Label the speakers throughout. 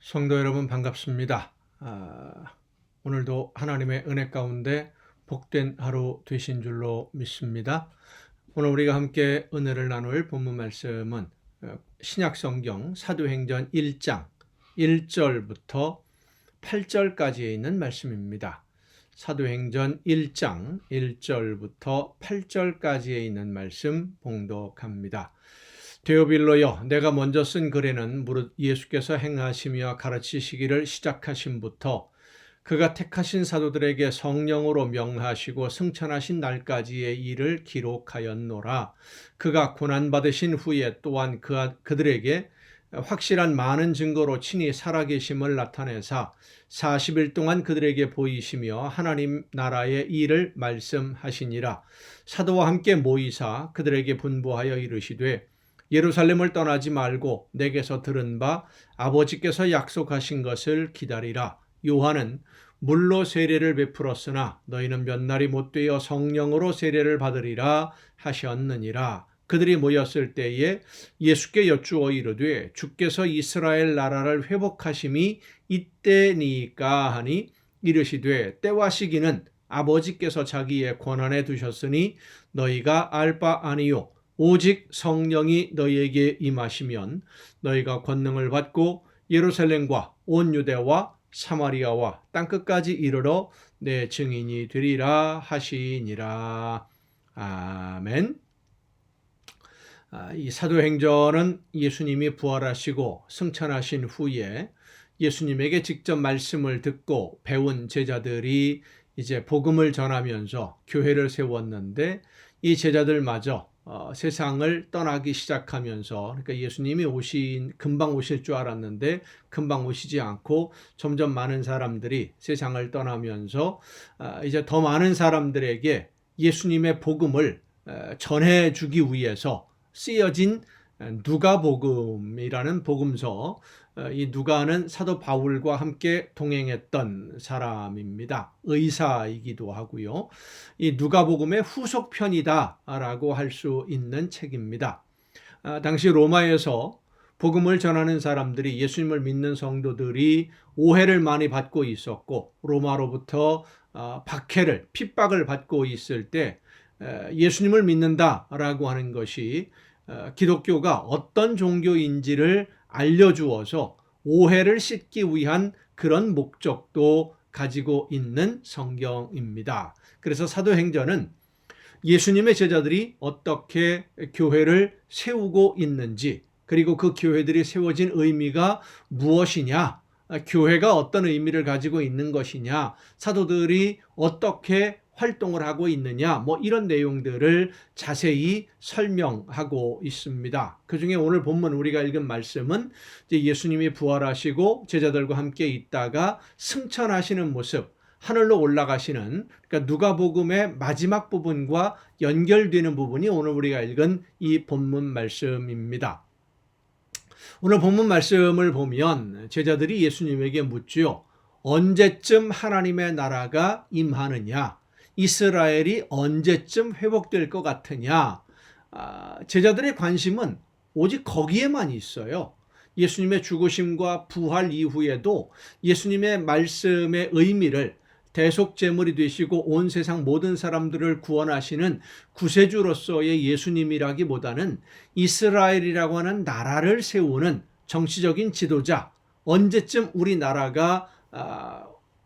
Speaker 1: 성도 여러분 반갑습니다. 오늘도 하나님의 은혜 가운데 복된 하루 되신 줄로 믿습니다. 오늘 우리가 함께 은혜를 나눌 본문 말씀은 신약성경 사도행전 1장 1절부터 8절까지에 있는 말씀입니다. 사도행전 1장 1절부터 8절까지에 있는 말씀 봉독합니다. 데오빌로여, 내가 먼저 쓴 글에는 무릇 예수께서 행하시며 가르치시기를 시작하심부터 그가 택하신 사도들에게 성령으로 명하시고 승천하신 날까지의 일을 기록하였노라. 그가 고난받으신 후에 또한 그들에게 확실한 많은 증거로 친히 살아계심을 나타내사 40일 동안 그들에게 보이시며 하나님 나라의 일을 말씀하시니라. 사도와 함께 모이사 그들에게 분부하여 이르시되 예루살렘을 떠나지 말고 내게서 들은 바 아버지께서 약속하신 것을 기다리라. 요한은 물로 세례를 베풀었으나 너희는 몇 날이 못되어 성령으로 세례를 받으리라 하셨느니라. 그들이 모였을 때에 예수께 여쭈어 이르되 주께서 이스라엘 나라를 회복하심이 이때니까 하니 이르시되 때와 시기는 아버지께서 자기의 권한에 두셨으니 너희가 알 바 아니요 오직 성령이 너희에게 임하시면 너희가 권능을 받고 예루살렘과 온 유대와 사마리아와 땅끝까지 이르러 내 증인이 되리라 하시니라. 아멘. 이 사도행전은 예수님이 부활하시고 승천하신 후에 예수님에게 직접 말씀을 듣고 배운 제자들이 이제 복음을 전하면서 교회를 세웠는데 이 제자들마저 세상을 떠나기 시작하면서, 그러니까 예수님이 금방 오실 줄 알았는데 금방 오시지 않고 점점 많은 사람들이 세상을 떠나면서 이제 더 많은 사람들에게 예수님의 복음을 전해주기 위해서 쓰여진 누가복음이라는 복음서, 이 누가는 사도 바울과 함께 동행했던 사람입니다. 의사이기도 하고요. 이 누가복음의 후속편이다라고 할 수 있는 책입니다. 당시 로마에서 복음을 전하는 사람들이, 예수님을 믿는 성도들이 오해를 많이 받고 있었고 로마로부터 박해를, 핍박을 받고 있을 때 예수님을 믿는다라고 하는 것이 기독교가 어떤 종교인지를 알려주어서 오해를 씻기 위한 그런 목적도 가지고 있는 성경입니다. 그래서 사도행전은 예수님의 제자들이 어떻게 교회를 세우고 있는지, 그리고 그 교회들이 세워진 의미가 무엇이냐, 교회가 어떤 의미를 가지고 있는 것이냐, 사도들이 어떻게 활동을 하고 있느냐, 이런 내용들을 자세히 설명하고 있습니다. 그 중에 오늘 본문 우리가 읽은 말씀은 이제 예수님이 부활하시고 제자들과 함께 있다가 승천하시는 모습, 하늘로 올라가시는, 그러니까 누가복음의 마지막 부분과 연결되는 부분이 오늘 우리가 읽은 이 본문 말씀입니다. 오늘 본문 말씀을 보면 제자들이 예수님에게 묻지요. 언제쯤 하나님의 나라가 임하느냐? 이스라엘이 언제쯤 회복될 것 같으냐? 제자들의 관심은 오직 거기에만 있어요. 예수님의 죽으심과 부활 이후에도 예수님의 말씀의 의미를, 대속제물이 되시고 온 세상 모든 사람들을 구원하시는 구세주로서의 예수님이라기보다는 이스라엘이라고 하는 나라를 세우는 정치적인 지도자, 언제쯤 우리나라가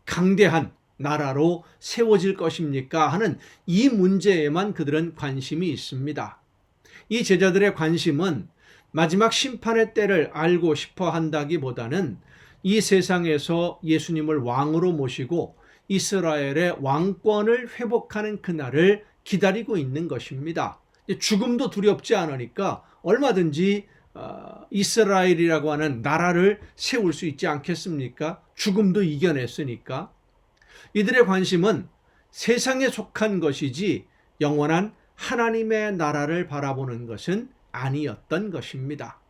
Speaker 1: 강대한 나라로 세워질 것입니까? 하는 이 문제에만 그들은 관심이 있습니다. 이 제자들의 관심은 마지막 심판의 때를 알고 싶어 한다기보다는 이 세상에서 예수님을 왕으로 모시고 이스라엘의 왕권을 회복하는 그날을 기다리고 있는 것입니다. 죽음도 두렵지 않으니까 얼마든지 이스라엘이라고 하는 나라를 세울 수 있지 않겠습니까? 죽음도 이겨냈으니까. 이들의 관심은 세상에 속한 것이지 영원한 하나님의 나라를 바라보는 것은 아니었던 것입니다.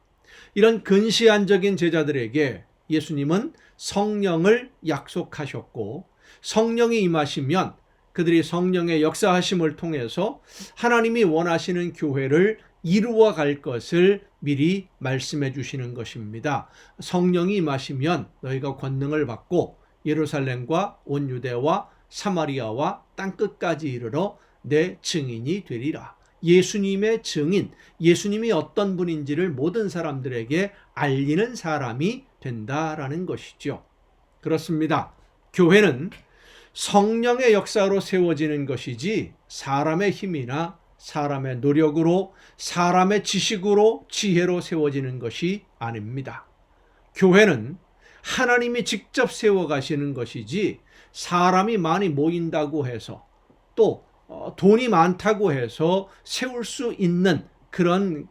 Speaker 1: 이런 근시안적인 제자들에게 예수님은 성령을 약속하셨고, 성령이 임하시면 그들이 성령의 역사하심을 통해서 하나님이 원하시는 교회를 이루어 갈 것을 미리 말씀해 주시는 것입니다. 성령이 임하시면 너희가 권능을 받고 예루살렘과 온 유대와 사마리아와 땅끝까지 이르러 내 증인이 되리라. 예수님의 증인, 예수님이 어떤 분인지를 모든 사람들에게 알리는 사람이 된다라는 것이죠. 그렇습니다. 교회는 성령의 역사로 세워지는 것이지 사람의 힘이나 사람의 노력으로, 사람의 지식으로, 지혜로 세워지는 것이 아닙니다. 교회는 하나님이 직접 세워가시는 것이지 사람이 많이 모인다고 해서 또 돈이 많다고 해서 세울 수 있는 그런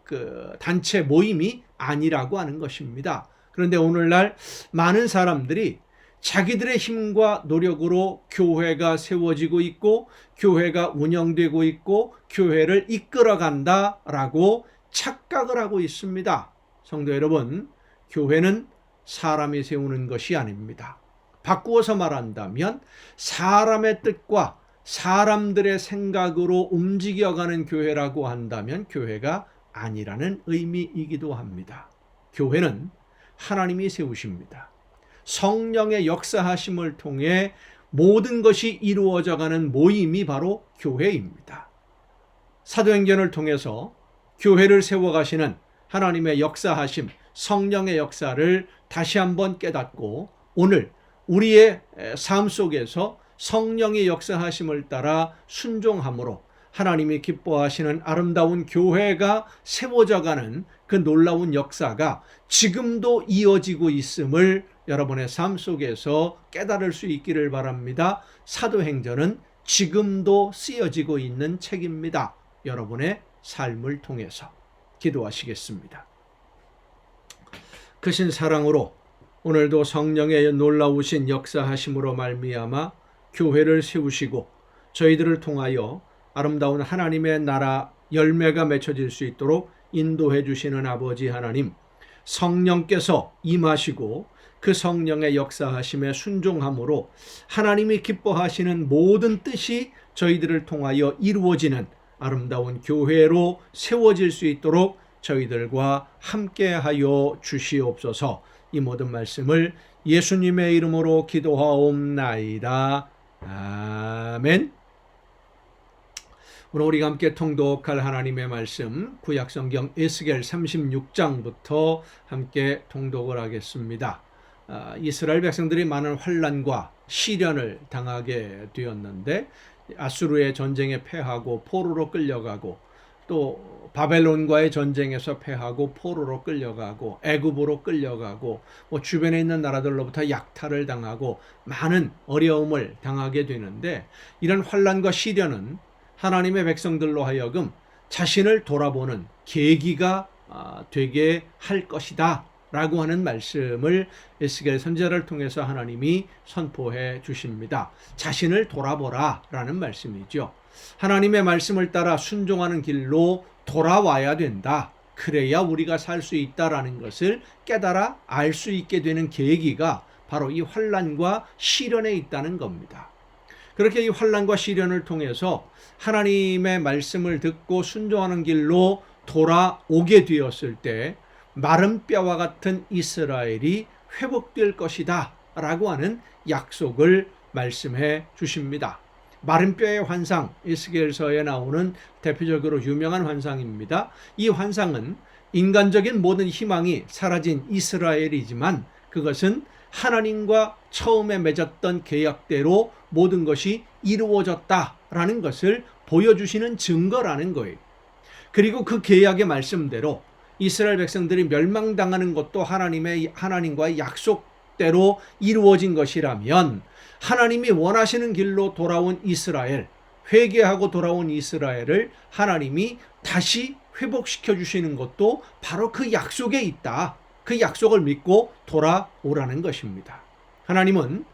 Speaker 1: 단체 모임이 아니라고 하는 것입니다. 그런데 오늘날 많은 사람들이 자기들의 힘과 노력으로 교회가 세워지고 있고 교회가 운영되고 있고 교회를 이끌어간다라고 착각을 하고 있습니다. 성도 여러분, 교회는 사람이 세우는 것이 아닙니다. 바꾸어서 말한다면 사람의 뜻과 사람들의 생각으로 움직여가는 교회라고 한다면 교회가 아니라는 의미이기도 합니다. 교회는 하나님이 세우십니다. 성령의 역사하심을 통해 모든 것이 이루어져가는 모임이 바로 교회입니다. 사도행전을 통해서 교회를 세워가시는 하나님의 역사하심, 성령의 역사를 다시 한번 깨닫고 오늘 우리의 삶 속에서 성령의 역사하심을 따라 순종함으로 하나님이 기뻐하시는 아름다운 교회가 세워져가는 그 놀라운 역사가 지금도 이어지고 있음을 여러분의 삶 속에서 깨달을 수 있기를 바랍니다. 사도행전은 지금도 쓰여지고 있는 책입니다. 여러분의 삶을 통해서 기도하시겠습니다. 크신 사랑으로 오늘도 성령의 놀라우신 역사하심으로 말미암아 교회를 세우시고 저희들을 통하여 아름다운 하나님의 나라 열매가 맺혀질 수 있도록 인도해 주시는 아버지 하나님, 성령께서 임하시고 그 성령의 역사하심에 순종함으로 하나님이 기뻐하시는 모든 뜻이 저희들을 통하여 이루어지는 아름다운 교회로 세워질 수 있도록 저희들과 함께하여 주시옵소서. 이 모든 말씀을 예수님의 이름으로 기도하옵나이다. 아멘. 오늘 우리가 함께 통독할 하나님의 말씀 구약성경 에스겔 36장부터 함께 통독을 하겠습니다. 이스라엘 백성들이 많은 환난과 시련을 당하게 되었는데 아수르의 전쟁에 패하고 포로로 끌려가고 또 바벨론과의 전쟁에서 패하고 포로로 끌려가고 애굽으로 끌려가고 주변에 있는 나라들로부터 약탈을 당하고 많은 어려움을 당하게 되는데 이런 환난과 시련은 하나님의 백성들로 하여금 자신을 돌아보는 계기가 되게 할 것이다 라고 하는 말씀을 에스겔 선지자를 통해서 하나님이 선포해 주십니다. 자신을 돌아보라 라는 말씀이죠. 하나님의 말씀을 따라 순종하는 길로 돌아와야 된다. 그래야 우리가 살 수 있다라는 것을 깨달아 알 수 있게 되는 계기가 바로 이 환난과 시련에 있다는 겁니다. 그렇게 이 환난과 시련을 통해서 하나님의 말씀을 듣고 순종하는 길로 돌아오게 되었을 때 마른 뼈와 같은 이스라엘이 회복될 것이다 라고 하는 약속을 말씀해 주십니다. 마른 뼈의 환상, 에스겔서에 나오는 대표적으로 유명한 환상입니다. 이 환상은 인간적인 모든 희망이 사라진 이스라엘이지만 그것은 하나님과 처음에 맺었던 계약대로 모든 것이 이루어졌다라는 것을 보여주시는 증거라는 거예요. 그리고 그 계약의 말씀대로 이스라엘 백성들이 멸망당하는 것도 하나님과의 약속대로 이루어진 것이라면 하나님이 원하시는 길로 돌아온 이스라엘, 회개하고 돌아온 이스라엘을 하나님이 다시 회복시켜 주시는 것도 바로 그 약속에 있다. 그 약속을 믿고 돌아오라는 것입니다. 하나님은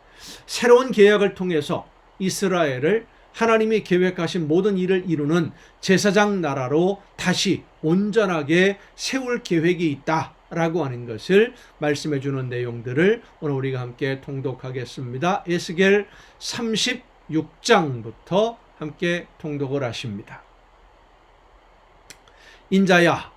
Speaker 1: 새로운 계약을 통해서 이스라엘을 하나님이 계획하신 모든 일을 이루는 제사장 나라로 다시 온전하게 세울 계획이 있다라고 하는 것을 말씀해 주는 내용들을 오늘 우리가 함께 통독하겠습니다. 에스겔 36장부터 함께 통독을 하십니다. 인자야,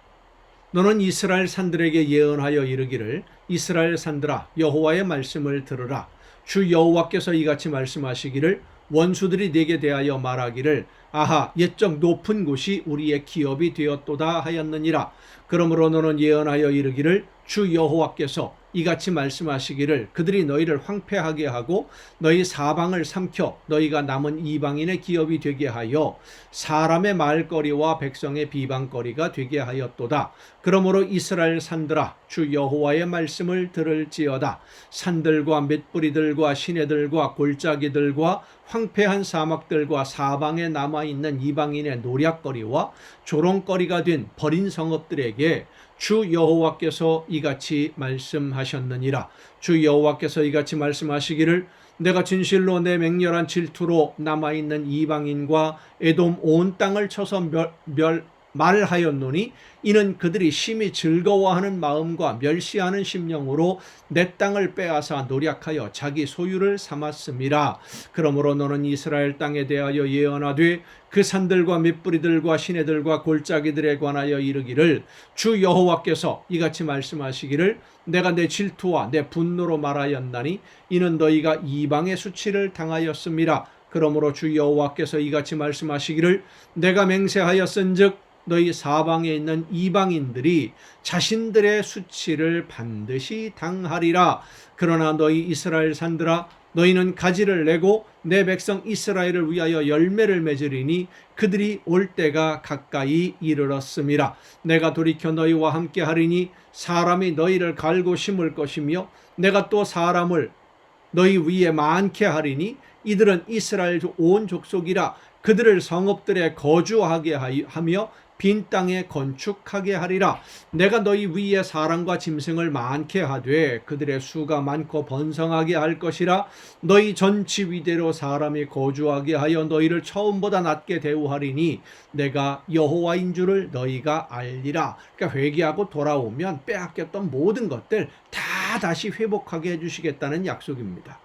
Speaker 1: 너는 이스라엘 산들에게 예언하여 이르기를 이스라엘 산들아 여호와의 말씀을 들으라. 주 여호와께서 이같이 말씀하시기를 원수들이 네게 대하여 말하기를 아하 옛적 높은 곳이 우리의 기업이 되었도다 하였느니라. 그러므로 너는 예언하여 이르기를 주 여호와께서 이같이 말씀하시기를 그들이 너희를 황폐하게 하고 너희 사방을 삼켜 너희가 남은 이방인의 기업이 되게 하여 사람의 말거리와 백성의 비방거리가 되게 하였도다. 그러므로 이스라엘 산들아 주 여호와의 말씀을 들을지어다. 산들과 맷뿌리들과 시내들과 골짜기들과 황폐한 사막들과 사방에 남아있는 이방인의 노략거리와 조롱거리가 된 버린 성읍들에게 주 여호와께서 이같이 말씀하셨느니라. 주 여호와께서 이같이 말씀하시기를 내가 진실로 내 맹렬한 질투로 남아있는 이방인과 에돔 온 땅을 쳐서 말하였노니 이는 그들이 심히 즐거워하는 마음과 멸시하는 심령으로 내 땅을 빼앗아 노략하여 자기 소유를 삼았음이라. 그러므로 너는 이스라엘 땅에 대하여 예언하되 그 산들과 맷뿌리들과 시내들과 골짜기들에 관하여 이르기를 주 여호와께서 이같이 말씀하시기를 내가 내 질투와 내 분노로 말하였나니 이는 너희가 이방의 수치를 당하였음이라. 그러므로 주 여호와께서 이같이 말씀하시기를 내가 맹세하였은즉 너희 사방에 있는 이방인들이 자신들의 수치를 반드시 당하리라. 그러나 너희 이스라엘 산들아 너희는 가지를 내고 내 백성 이스라엘을 위하여 열매를 맺으리니 그들이 올 때가 가까이 이르렀음이라. 내가 돌이켜 너희와 함께 하리니 사람이 너희를 갈고 심을 것이며 내가 또 사람을 너희 위에 많게 하리니 이들은 이스라엘 온 족속이라. 그들을 성읍들에 거주하게 하며 빈 땅에 건축하게 하리라. 내가 너희 위에 사람과 짐승을 많게 하되 그들의 수가 많고 번성하게 할 것이라. 너희 전 지위대로 사람이 거주하게 하여 너희를 처음보다 낮게 대우하리니 내가 여호와인 줄을 너희가 알리라. 그러니까 회개하고 돌아오면 빼앗겼던 모든 것들 다 다시 회복하게 해주시겠다는 약속입니다.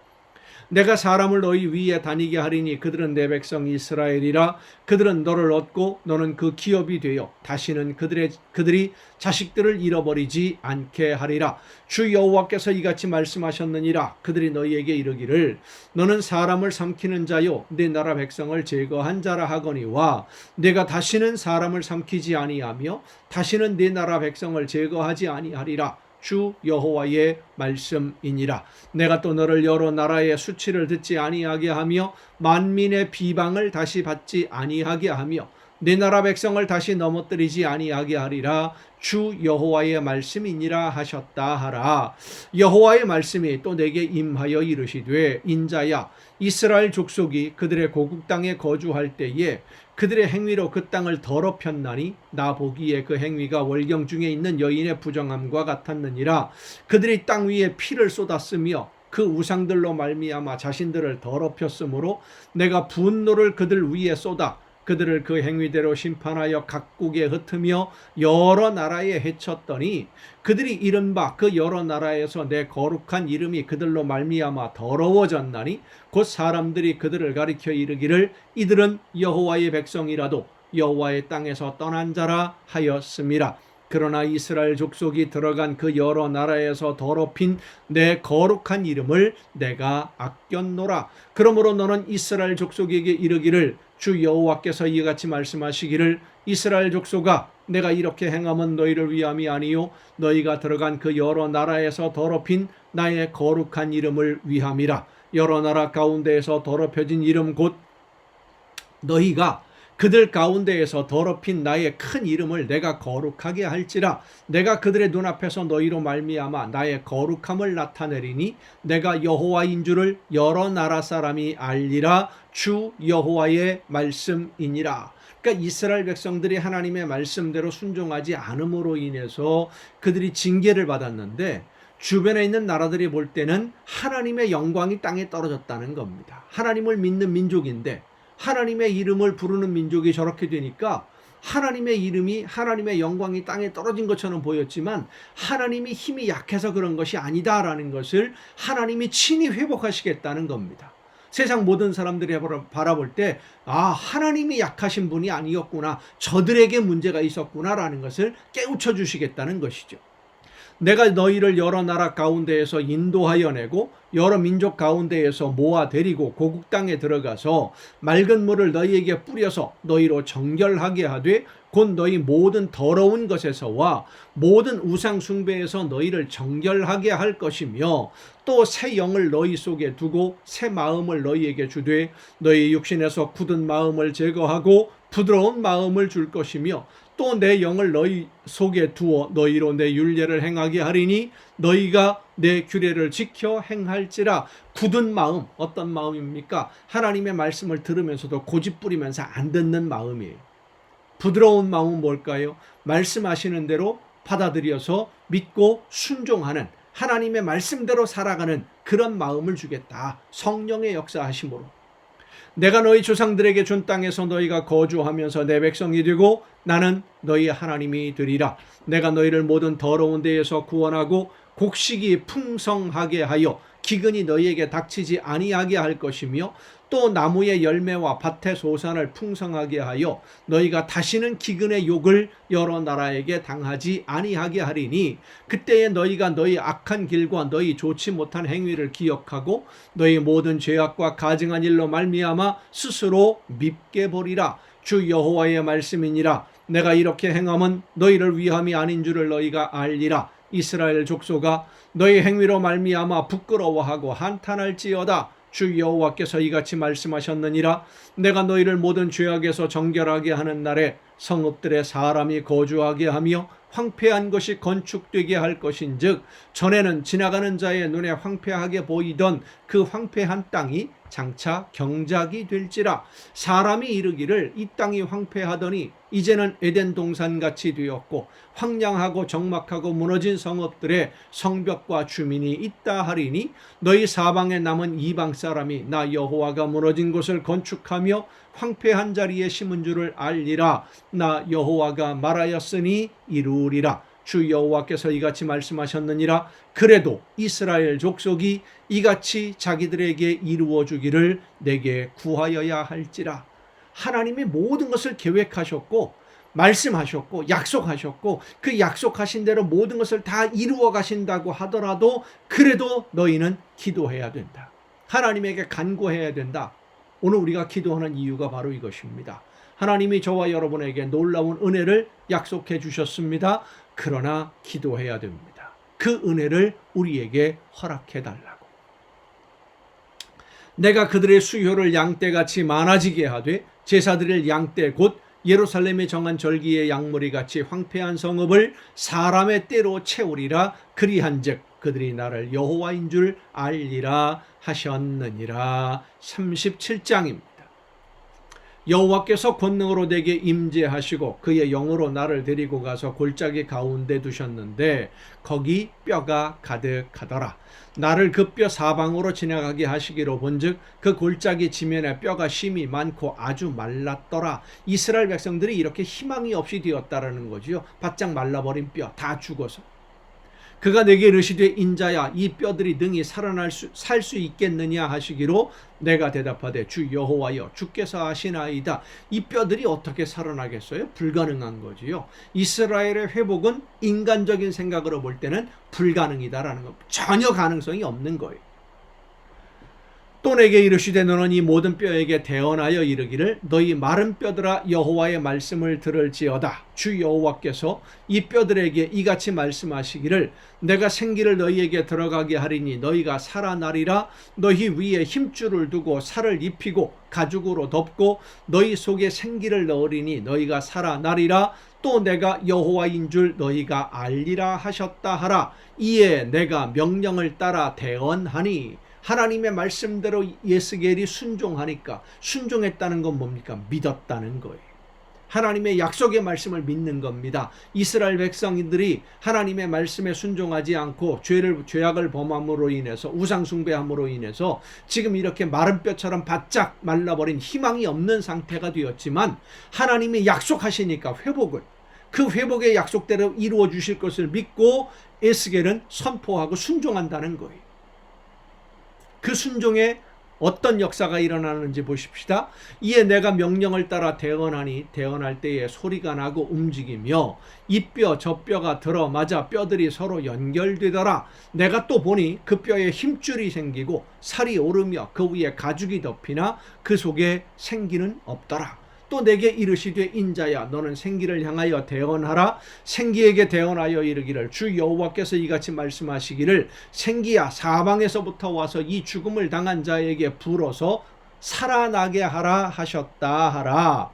Speaker 1: 내가 사람을 너희 위에 다니게 하리니 그들은 내 백성 이스라엘이라. 그들은 너를 얻고 너는 그 기업이 되어 다시는 그들이 자식들을 잃어버리지 않게 하리라. 주 여호와께서 이같이 말씀하셨느니라. 그들이 너희에게 이르기를 너는 사람을 삼키는 자요 내 나라 백성을 제거한 자라 하거니와 내가 다시는 사람을 삼키지 아니하며 다시는 내 나라 백성을 제거하지 아니하리라. 주 여호와의 말씀이니라. 내가 또 너를 여러 나라의 수치를 듣지 아니하게 하며 만민의 비방을 다시 받지 아니하게 하며 내 나라 백성을 다시 넘어뜨리지 아니하게 하리라. 주 여호와의 말씀이니라 하셨다 하라. 여호와의 말씀이 또 내게 임하여 이르시되 인자야 이스라엘 족속이 그들의 고국 땅에 거주할 때에 그들의 행위로 그 땅을 더럽혔나니 나 보기에 그 행위가 월경 중에 있는 여인의 부정함과 같았느니라. 그들이 땅 위에 피를 쏟았으며 그 우상들로 말미암아 자신들을 더럽혔으므로 내가 분노를 그들 위에 쏟아 그들을 그 행위대로 심판하여 각국에 흩으며 여러 나라에 해쳤더니 그들이 이른바 그 여러 나라에서 내 거룩한 이름이 그들로 말미암아 더러워졌나니 곧 사람들이 그들을 가리켜 이르기를 이들은 여호와의 백성이라도 여호와의 땅에서 떠난 자라 하였음이라. 그러나 이스라엘 족속이 들어간 그 여러 나라에서 더럽힌 내 거룩한 이름을 내가 아꼈노라. 그러므로 너는 이스라엘 족속에게 이르기를 주 여호와께서 이같이 말씀하시기를 이스라엘 족속아 내가 이렇게 행함은 너희를 위함이 아니요 너희가 들어간 그 여러 나라에서 더럽힌 나의 거룩한 이름을 위함이라. 여러 나라 가운데에서 더럽혀진 이름 곧 너희가 그들 가운데에서 더럽힌 나의 큰 이름을 내가 거룩하게 할지라. 내가 그들의 눈앞에서 너희로 말미암아 나의 거룩함을 나타내리니 내가 여호와인 줄을 여러 나라 사람이 알리라. 주 여호와의 말씀이니라. 그러니까 이스라엘 백성들이 하나님의 말씀대로 순종하지 않음으로 인해서 그들이 징계를 받았는데 주변에 있는 나라들이 볼 때는 하나님의 영광이 땅에 떨어졌다는 겁니다. 하나님을 믿는 민족인데 하나님의 이름을 부르는 민족이 저렇게 되니까 하나님의 이름이 하나님의 영광이 땅에 떨어진 것처럼 보였지만 하나님이 힘이 약해서 그런 것이 아니다라는 것을 하나님이 친히 회복하시겠다는 겁니다. 세상 모든 사람들이 바라볼 때 하나님이 약하신 분이 아니었구나, 저들에게 문제가 있었구나라는 것을 깨우쳐 주시겠다는 것이죠. 내가 너희를 여러 나라 가운데에서 인도하여 내고 여러 민족 가운데에서 모아 데리고 고국 땅에 들어가서 맑은 물을 너희에게 뿌려서 너희로 정결하게 하되 곧 너희 모든 더러운 것에서와 모든 우상 숭배에서 너희를 정결하게 할 것이며 또 새 영을 너희 속에 두고 새 마음을 너희에게 주되 너희 육신에서 굳은 마음을 제거하고 부드러운 마음을 줄 것이며 또 내 영을 너희 속에 두어 너희로 내 율례를 행하게 하리니 너희가 내 규례를 지켜 행할지라. 굳은 마음, 어떤 마음입니까? 하나님의 말씀을 들으면서도 고집부리면서 안 듣는 마음이에요. 부드러운 마음은 뭘까요? 말씀하시는 대로 받아들여서 믿고 순종하는, 하나님의 말씀대로 살아가는 그런 마음을 주겠다. 성령의 역사하심으로. 내가 너희 조상들에게 준 땅에서 너희가 거주하면서 내 백성이 되고 나는 너희 하나님이 되리라. 내가 너희를 모든 더러운 데에서 구원하고 곡식이 풍성하게 하여 기근이 너희에게 닥치지 아니하게 할 것이며 또 나무의 열매와 밭의 소산을 풍성하게 하여 너희가 다시는 기근의 욕을 여러 나라에게 당하지 아니하게 하리니 그때에 너희가 너희 악한 길과 너희 좋지 못한 행위를 기억하고 너희 모든 죄악과 가증한 일로 말미암아 스스로 밉게 보리라. 주 여호와의 말씀이니라. 내가 이렇게 행함은 너희를 위함이 아닌 줄을 너희가 알리라. 이스라엘 족속아 너희 행위로 말미암아 부끄러워하고 한탄할지어다. 주 여호와께서 이같이 말씀하셨느니라. 내가 너희를 모든 죄악에서 정결하게 하는 날에 성읍들에 사람이 거주하게 하며 황폐한 것이 건축되게 할 것인즉 전에는 지나가는 자의 눈에 황폐하게 보이던 그 황폐한 땅이 장차 경작이 될지라. 사람이 이르기를 이 땅이 황폐하더니 이제는 에덴 동산같이 되었고 황량하고 적막하고 무너진 성읍들에 성벽과 주민이 있다 하리니 너희 사방에 남은 이방 사람이 나 여호와가 무너진 곳을 건축하며 황폐한 자리에 심은 줄을 알리라. 나 여호와가 말하였으니 이루리라. 주 여호와께서 이같이 말씀하셨느니라. 그래도 이스라엘 족속이 이같이 자기들에게 이루어 주기를 내게 구하여야 할지라. 하나님이 모든 것을 계획하셨고 말씀하셨고 약속하셨고 그 약속하신 대로 모든 것을 다 이루어 가신다고 하더라도 그래도 너희는 기도해야 된다. 하나님에게 간구해야 된다. 오늘 우리가 기도하는 이유가 바로 이것입니다. 하나님이 저와 여러분에게 놀라운 은혜를 약속해 주셨습니다. 그러나 기도해야 됩니다. 그 은혜를 우리에게 허락해 달라고. 내가 그들의 수효를 양떼같이 많아지게 하되 제사드릴 양떼 곧 예루살렘에 정한 절기의 양머리같이 황폐한 성읍을 사람의 때로 채우리라. 그리한즉 그들이 나를 여호와인 줄 알리라 하셨느니라. 37장입니다. 여호와께서 권능으로 내게 임재하시고 그의 영으로 나를 데리고 가서 골짜기 가운데 두셨는데 거기 뼈가 가득하더라. 나를 그 뼈 사방으로 지나가게 하시기로 본즉 그 골짜기 지면에 뼈가 심이 많고 아주 말랐더라. 이스라엘 백성들이 이렇게 희망이 없이 되었다라는 거지요. 바짝 말라버린 뼈 다 죽어서. 그가 내게 이르시되 인자야 이 뼈들이 능히 살 수 있겠느냐 하시기로 내가 대답하되 주 여호와여 주께서 아시나이다. 이 뼈들이 어떻게 살아나겠어요? 불가능한 거지요. 이스라엘의 회복은 인간적인 생각으로 볼 때는 불가능이다라는 것, 전혀 가능성이 없는 거예요. 또 내게 이르시되 너는 이 모든 뼈에게 대언하여 이르기를 너희 마른 뼈들아 여호와의 말씀을 들을지어다. 주 여호와께서 이 뼈들에게 이같이 말씀하시기를 내가 생기를 너희에게 들어가게 하리니 너희가 살아나리라. 너희 위에 힘줄을 두고 살을 입히고 가죽으로 덮고 너희 속에 생기를 넣으리니 너희가 살아나리라. 또 내가 여호와인 줄 너희가 알리라 하셨다 하라. 이에 내가 명령을 따라 대언하니. 하나님의 말씀대로 예스겔이 순종하니까, 순종했다는 건 뭡니까? 믿었다는 거예요. 하나님의 약속의 말씀을 믿는 겁니다. 이스라엘 백성들이 하나님의 말씀에 순종하지 않고 죄악을 범함으로 인해서, 우상 숭배함으로 인해서 지금 이렇게 마른 뼈처럼 바짝 말라버린 희망이 없는 상태가 되었지만 하나님이 약속하시니까 그 회복의 약속대로 이루어 주실 것을 믿고 에스겔은 선포하고 순종한다는 거예요. 그 순종의 어떤 역사가 일어나는지 보십시다. 이에 내가 명령을 따라 대언하니 대언할 때에 소리가 나고 움직이며 이 뼈 저 뼈가 들어맞아 뼈들이 서로 연결되더라. 내가 또 보니 그 뼈에 힘줄이 생기고 살이 오르며 그 위에 가죽이 덮이나 그 속에 생기는 없더라. 또 내게 이르시되 인자야 너는 생기를 향하여 대언하라. 생기에게 대언하여 이르기를 주 여호와께서 이같이 말씀하시기를 생기야 사방에서부터 와서 이 죽음을 당한 자에게 불어서 살아나게 하라 하셨다 하라.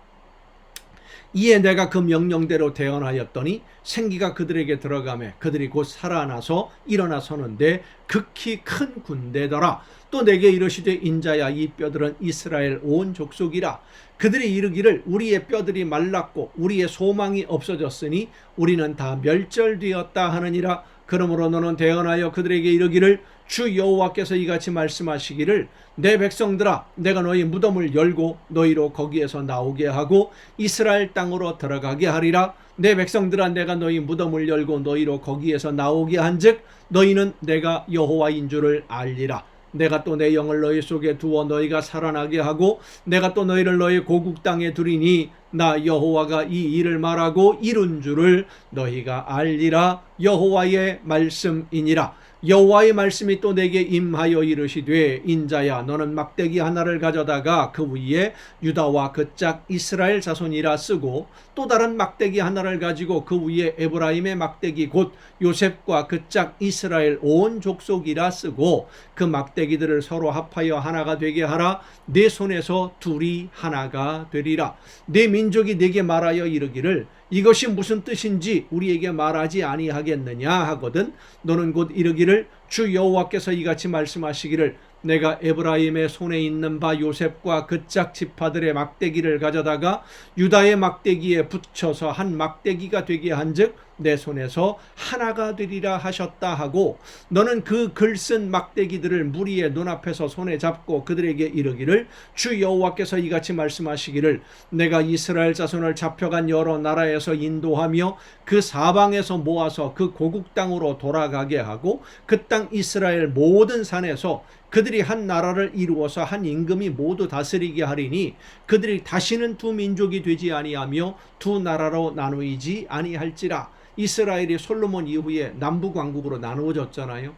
Speaker 1: 이에 내가 그 명령대로 대언하였더니 생기가 그들에게 들어가매 그들이 곧 살아나서 일어나 서는데 극히 큰 군대더라. 또 내게 이르시되 인자야 이 뼈들은 이스라엘 온 족속이라. 그들이 이르기를 우리의 뼈들이 말랐고 우리의 소망이 없어졌으니 우리는 다 멸절되었다 하느니라. 그러므로 너는 대언하여 그들에게 이르기를 주 여호와께서 이같이 말씀하시기를 내 백성들아 내가 너희 무덤을 열고 너희로 거기에서 나오게 하고 이스라엘 땅으로 들어가게 하리라. 내 백성들아 내가 너희 무덤을 열고 너희로 거기에서 나오게 한즉 너희는 내가 여호와인 줄을 알리라. 내가 또 내 영을 너희 속에 두어 너희가 살아나게 하고 내가 또 너희를 너희 고국 땅에 두리니 나 여호와가 이 일을 말하고 이룬 줄을 너희가 알리라. 여호와의 말씀이니라. 여호와의 말씀이 또 내게 임하여 이르시되 인자야 너는 막대기 하나를 가져다가 그 위에 유다와 그 짝 이스라엘 자손이라 쓰고 또 다른 막대기 하나를 가지고 그 위에 에브라임의 막대기 곧 요셉과 그 짝 이스라엘 온 족속이라 쓰고 그 막대기들을 서로 합하여 하나가 되게 하라. 내 손에서 둘이 하나가 되리라. 내 민족이 내게 말하여 이르기를 이것이 무슨 뜻인지 우리에게 말하지 아니하겠느냐 하거든 너는 곧 이르기를 주 여호와께서 이같이 말씀하시기를 내가 에브라임의 손에 있는 바 요셉과 그 짝 지파들의 막대기를 가져다가 유다의 막대기에 붙여서 한 막대기가 되게 한즉 내 손에서 하나가 되리라 하셨다 하고 너는 그 글 쓴 막대기들을 무리의 눈앞에서 손에 잡고 그들에게 이르기를 주 여호와께서 이같이 말씀하시기를 내가 이스라엘 자손을 잡혀간 여러 나라에서 인도하며 그 사방에서 모아서 그 고국 땅으로 돌아가게 하고 그 땅 이스라엘 모든 산에서 그들이 한 나라를 이루어서 한 임금이 모두 다스리게 하리니 그들이 다시는 두 민족이 되지 아니하며 두 나라로 나누이지 아니할지라. 이스라엘이 솔로몬 이후에 남북 왕국으로 나누어졌잖아요.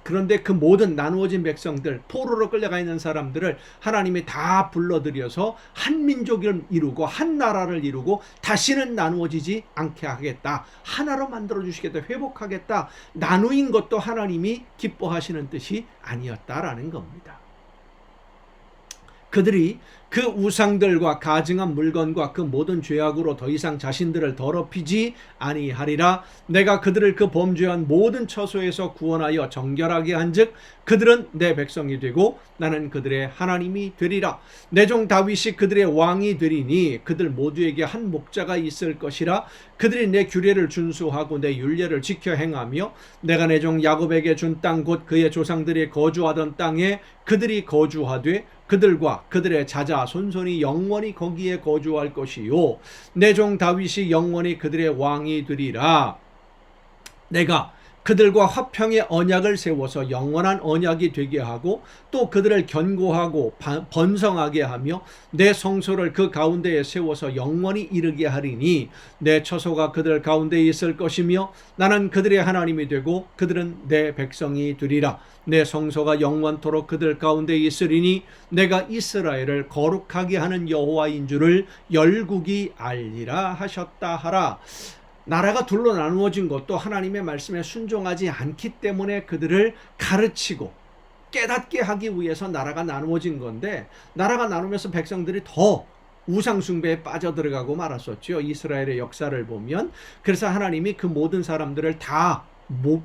Speaker 1: 그런데 그 모든 나누어진 백성들, 포로로 끌려가 있는 사람들을 하나님이 다 불러들여서 한 민족을 이루고 한 나라를 이루고 다시는 나누어지지 않게 하겠다. 하나로 만들어주시겠다. 회복하겠다. 나누인 것도 하나님이 기뻐하시는 뜻이 아니었다라는 겁니다. 그들이 그 우상들과 가증한 물건과 그 모든 죄악으로 더 이상 자신들을 더럽히지 아니하리라. 내가 그들을 그 범죄한 모든 처소에서 구원하여 정결하게 한즉 그들은 내 백성이 되고 나는 그들의 하나님이 되리라. 내 종 다윗이 그들의 왕이 되리니 그들 모두에게 한 목자가 있을 것이라. 그들이 내 규례를 준수하고 내 율례를 지켜 행하며 내가 내 종 야곱에게 준 땅 곧 그의 조상들이 거주하던 땅에 그들이 거주하되 그들과 그들의 자자 손손이 영원히 거기에 거주할 것이요 내 종 다윗이 영원히 그들의 왕이 되리라. 내가 그들과 화평의 언약을 세워서 영원한 언약이 되게 하고 또 그들을 견고하고 번성하게 하며 내 성소를 그 가운데에 세워서 영원히 이르게 하리니 내 처소가 그들 가운데 있을 것이며 나는 그들의 하나님이 되고 그들은 내 백성이 되리라. 내 성소가 영원토록 그들 가운데 있으리니 내가 이스라엘을 거룩하게 하는 여호와인 줄을 열국이 알리라 하셨다 하라. 나라가 둘로 나누어진 것도 하나님의 말씀에 순종하지 않기 때문에 그들을 가르치고 깨닫게 하기 위해서 나라가 나누어진 건데 나라가 나누면서 백성들이 더 우상숭배에 빠져들어가고 말았었죠. 이스라엘의 역사를 보면. 그래서 하나님이 그 모든 사람들을 다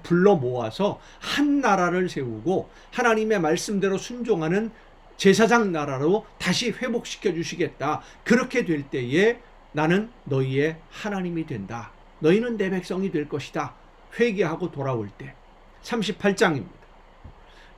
Speaker 1: 불러 모아서 한 나라를 세우고 하나님의 말씀대로 순종하는 제사장 나라로 다시 회복시켜 주시겠다. 그렇게 될 때에 나는 너희의 하나님이 된다. 너희는 내 백성이 될 것이다. 회개하고 돌아올 때. 38장입니다.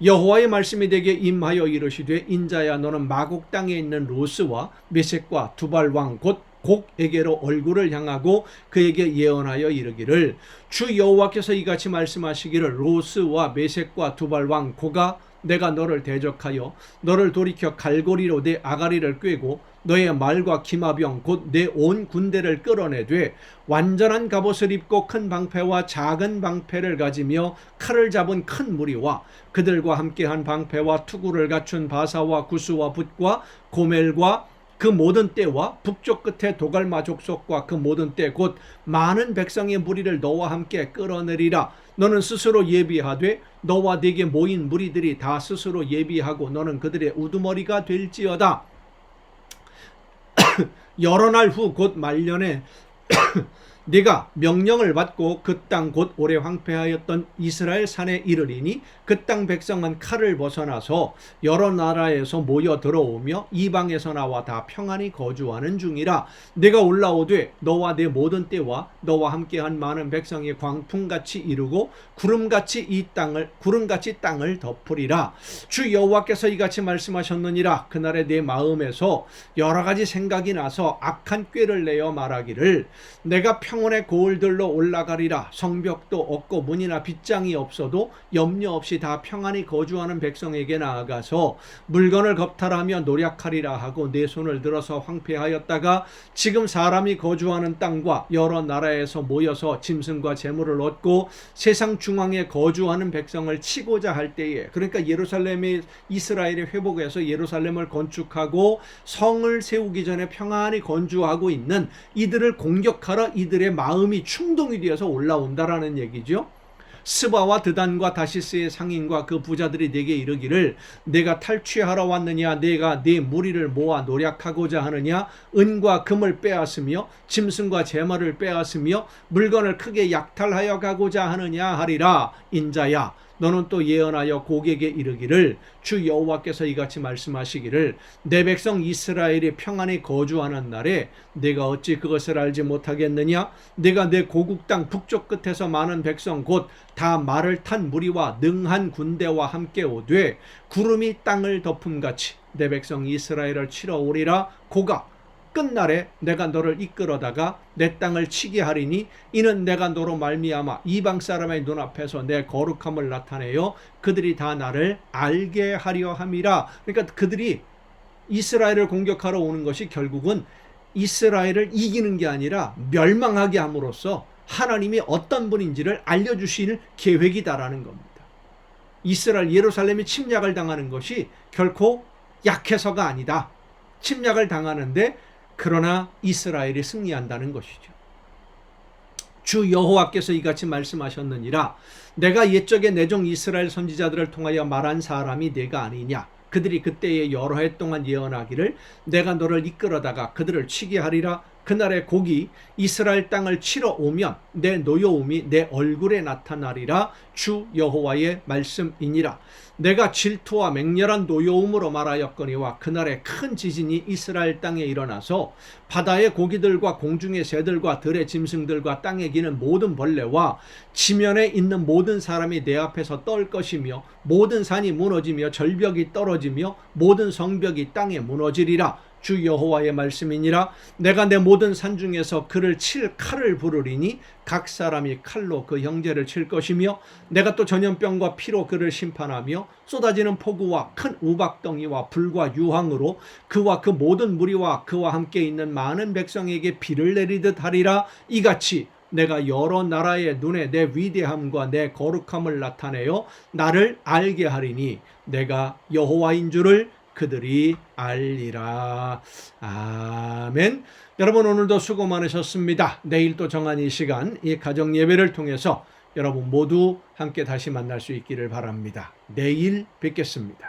Speaker 1: 여호와의 말씀이 내게 임하여 이르시되 인자야 너는 마곡 땅에 있는 로스와 메섹과 두발 왕 곧 곡에게로 얼굴을 향하고 그에게 예언하여 이르기를 주 여호와께서 이같이 말씀하시기를 로스와 메섹과 두발 왕 고가 내가 너를 대적하여 너를 돌이켜 갈고리로 내 아가리를 꿰고 너의 말과 기마병 곧 내 온 군대를 끌어내되 완전한 갑옷을 입고 큰 방패와 작은 방패를 가지며 칼을 잡은 큰 무리와 그들과 함께한 방패와 투구를 갖춘 바사와 구스와 붓과 고멜과 그 모든 떼와 북쪽 끝에 도갈마 족속과 그 모든 떼 곧 많은 백성의 무리를 너와 함께 끌어내리라. 너는 스스로 예비하되 너와 네게 모인 무리들이 다 스스로 예비하고 너는 그들의 우두머리가 될지어다. 여러 날 후 곧 말년에 네가 명령을 받고 그 땅 곧 오래 황폐하였던 이스라엘 산에 이르리니 그 땅 백성은 칼을 벗어나서 여러 나라에서 모여 들어오며 이방에서 나와 다 평안히 거주하는 중이라. 내가 올라오되 너와 내 모든 떼와 너와 함께한 많은 백성이 광풍같이 이루고 구름같이 땅을 덮으리라. 주 여호와께서 이같이 말씀하셨느니라. 그날에 내 마음에서 여러 가지 생각이 나서 악한 꾀를 내어 말하기를 내가 평온의 고을들로 올라가리라. 성벽도 없고 문이나 빗장이 없어도 염려 없이 다 평안히 거주하는 백성에게 나아가서 물건을 겁탈하며 노략하리라 하고 내 손을 들어서 황폐하였다가 지금 사람이 거주하는 땅과 여러 나라에서 모여서 짐승과 재물을 얻고 세상 중앙에 거주하는 백성을 치고자 할 때에, 그러니까 예루살렘의 이스라엘의 회복에서 예루살렘을 건축하고 성을 세우기 전에 평안히 건주하고 있는 이들을 공격하러 이들의 마음이 충동이 되어서 올라온다라는 얘기죠. 스바와 드단과 다시스의 상인과 그 부자들이 내게 이르기를 내가 탈취하러 왔느냐, 내가 네 무리를 모아 노략하고자 하느냐, 은과 금을 빼앗으며 짐승과 재물을 빼앗으며 물건을 크게 약탈하여 가고자 하느냐 하리라. 인자야, 너는 또 예언하여 고객에게 이르기를 주 여호와께서 이같이 말씀하시기를 내 백성 이스라엘이 평안히 거주하는 날에 내가 어찌 그것을 알지 못하겠느냐. 내가 내 고국 땅 북쪽 끝에서 많은 백성 곧 다 말을 탄 무리와 능한 군대와 함께 오되 구름이 땅을 덮음같이 내 백성 이스라엘을 치러 오리라. 고가 끝날에 내가 너를 이끌어다가 내 땅을 치게 하리니 이는 내가 너로 말미암아 이방 사람의 눈앞에서 내 거룩함을 나타내어 그들이 다 나를 알게 하려 함이라. 그러니까 그들이 이스라엘을 공격하러 오는 것이 결국은 이스라엘을 이기는 게 아니라 멸망하게 함으로써 하나님이 어떤 분인지를 알려주시는 계획이다라는 겁니다. 이스라엘 예루살렘이 침략을 당하는 것이 결코 약해서가 아니다. 침략을 당하는데 그러나 이스라엘이 승리한다는 것이죠. 주 여호와께서 이같이 말씀하셨느니라. 내가 옛적에 내 종 이스라엘 선지자들을 통하여 말한 사람이 내가 아니냐. 그들이 그때에 여러 해 동안 예언하기를 내가 너를 이끌어다가 그들을 치게 하리라. 그날의 곡이 이스라엘 땅을 치러 오면 내 노여움이 내 얼굴에 나타나리라. 주 여호와의 말씀이니라. 내가 질투와 맹렬한 노여움으로 말하였거니와 그날에 큰 지진이 이스라엘 땅에 일어나서 바다의 고기들과 공중의 새들과 들의 짐승들과 땅에 기는 모든 벌레와 지면에 있는 모든 사람이 내 앞에서 떨 것이며 모든 산이 무너지며 절벽이 떨어지며 모든 성벽이 땅에 무너지리라. 주 여호와의 말씀이니라. 내가 내 모든 산 중에서 그를 칠 칼을 부르리니 각 사람이 칼로 그 형제를 칠 것이며 내가 또 전염병과 피로 그를 심판하며 쏟아지는 폭우와 큰 우박덩이와 불과 유황으로 그와 그 모든 무리와 그와 함께 있는 많은 백성에게 비를 내리듯 하리라. 이같이 내가 여러 나라의 눈에 내 위대함과 내 거룩함을 나타내어 나를 알게 하리니 내가 여호와인 줄을 그들이 알리라. 아멘. 여러분 오늘도 수고 많으셨습니다. 내일 또 정한 이 시간 이 가정 예배를 통해서 여러분 모두 함께 다시 만날 수 있기를 바랍니다. 내일 뵙겠습니다.